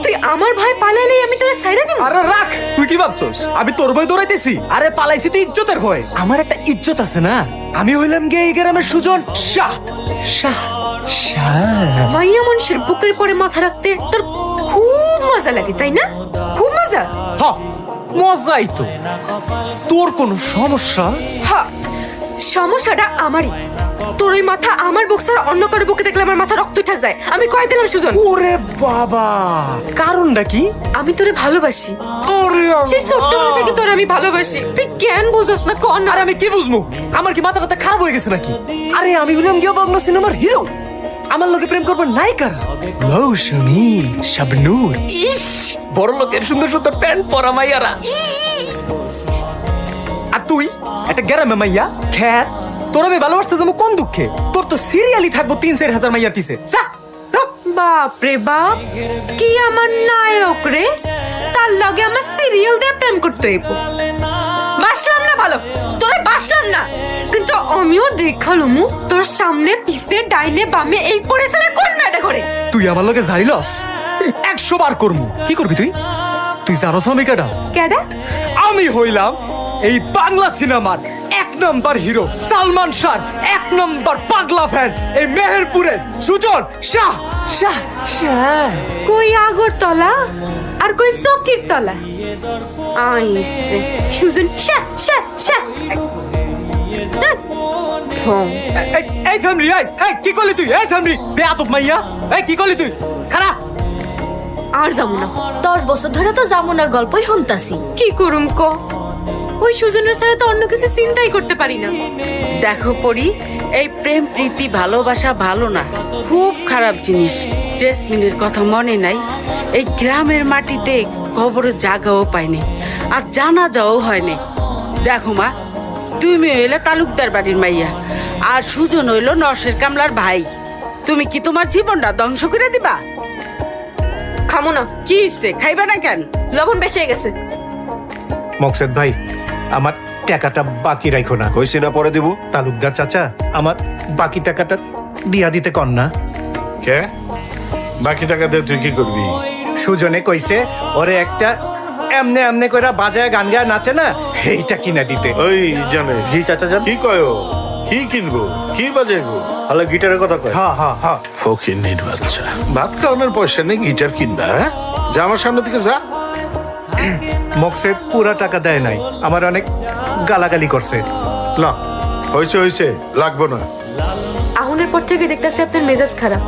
তুই আমার ভাই পালাইলে আমি তোরে সাইরা দিব? আরে রাখ, তুই কি ভাবছস আমি তোর ভয় দৌড়াইতেছি? আরে পালাইছি তুই ইজ্জতের ভয়। আমার একটা ইজ্জত আছে না, আমি হইলাম গে এই গ্রামের সুজন শাহ শাহ শাহ। মাইয়া মানুষের বুকের পরে মাথা রাখতে তোর খুব মজা লাগে তাই না? খুব মজা। হ, মজাই তো। তোর কোনো সমস্যা? হ্যাঁ, সমস্যাটা আমারই। তোর ওই মাথা আমার বুক ছাড়া অন্য কারো বুকে দেখলে আমার মাথা রক্ত উঠে যায়। আমি কয়ে দিলাম সুজন। ওরে বাবা, কারণটা কি? আমি তোরে ভালোবাসি। ওরে সেই ছোট্টবেলা থেকে তোরে আমি ভালোবাসি। তুই কেন বুঝছ না কোন? আরে আমি কি বুঝবো? আমার কি মাথাটা খারাপ হয়ে গেছে নাকি? আরে আমি হইলাম গিয়ে বাংলা সিনেমার হিরো। আমার লোকে প্রেম করবো নায়িকারা, মৌসুমী, শাবনূর, ইস বড় লোকের সুন্দর সুন্দর প্যান্ট পরা মাইয়ারা। আর তুই একটা গ্রামে মাইয়া খ্যাত, তোর আমি ভালোবাসতে যাবো কোন দুঃখে? তোর তো সিরিয়ালি থাকবো 3-4 হাজার মাইয়ার পিছে। বাপ রে বাপ, কি আমার নায়ক রে, তার লগে আমার সিরিয়াল দিয়ে প্রেম করতে হইব। বাসলাম না ভালো, তোরে বাসলাম না, কিন্তু আমিও দেখালুমু তোর সামনে পিছে ডাইনে বামে এই পরিসরে কোন মেয়েটা করে। তুই আমার লোকে জানিলস 100 বার করমু। কি করবি তুই? তুই জানোস আমি কেডা? কেডা? আমি হইলাম এই বাংলা সিনেমার 1 নম্বর হিরো সালমান শাহ, 1 নম্বর পাগলা ফ্যান এই মেহেরপুরের সুজন শাহ শাহ শাহ। কই আগরতলা আর কই চকির তলা আইছে সুজন শাহ শাহ শাহ। এই সামরি, এই কি করলি তুই? এই সামরি বেয়াদব মাইয়া, এই কি করলি তুই? খারাপ। আর যাবো না। 10 বছর ধরে তো জামুনার গল্পই শুনতাছি। কি করুম ক, ওই সুজনের ছাড়া তো অন্য কিছু চিন্তাই করতে পারি না। দেখো পরি, এই প্রেম প্রীতি ভালোবাসা ভালো না, খুব খারাপ জিনিস। জেসমিনের কথা মনে নাই? এই গ্রামের মাটিতে কবরের জায়গাও পায়নি, আর জানা যাও হয়নি। দেখো মা, তুমি হইলে তালুকদার বাড়ির মাইয়া, আর সুজন হইল নরসের কামলার ভাই। তুমি কি তোমার জীবনটা ধ্বংস করে দিবা? খামো না। কি হইছে, খাইবা না কেন? লবণ বেশি হয়ে গেছে। মকসেদ ভাই, আমার টাকাটা বাকি রাখো না। কইছি না পরে দিব। তালুকদার চাচা, আমার বাকি টাকাটা দিয়া দিতে কন না। কে? বাকি টাকা দিয়ে তুই কি করবি? সুজনে কইছে ওরে একটা এমনে এমনে কইরা বাজায় গান গায় নাচে না, এইটা কিনা দিতে। ওই জানে জি চাচা যান। কি কয় ও? কি কিনবো, কি বাজাইবো? হলে গিটারের কথা কয়। হ্যাঁ হ্যাঁ হ্যাঁ। ফকিন্নির বাচ্চা, ভাত খাওয়ানোর পয়সা নেই, গিটার কিনবা? হ্যাঁ, যা আমার সামনে থেকে যা। মকসেদ পুরা টাকা দেয় নাই, আমার অনেক গালাগালি করছে। ল হয়েছে হয়েছে, লাগবো না। আহুনের পর থেকে দেখতেছি আপনার মেজাজ খারাপ।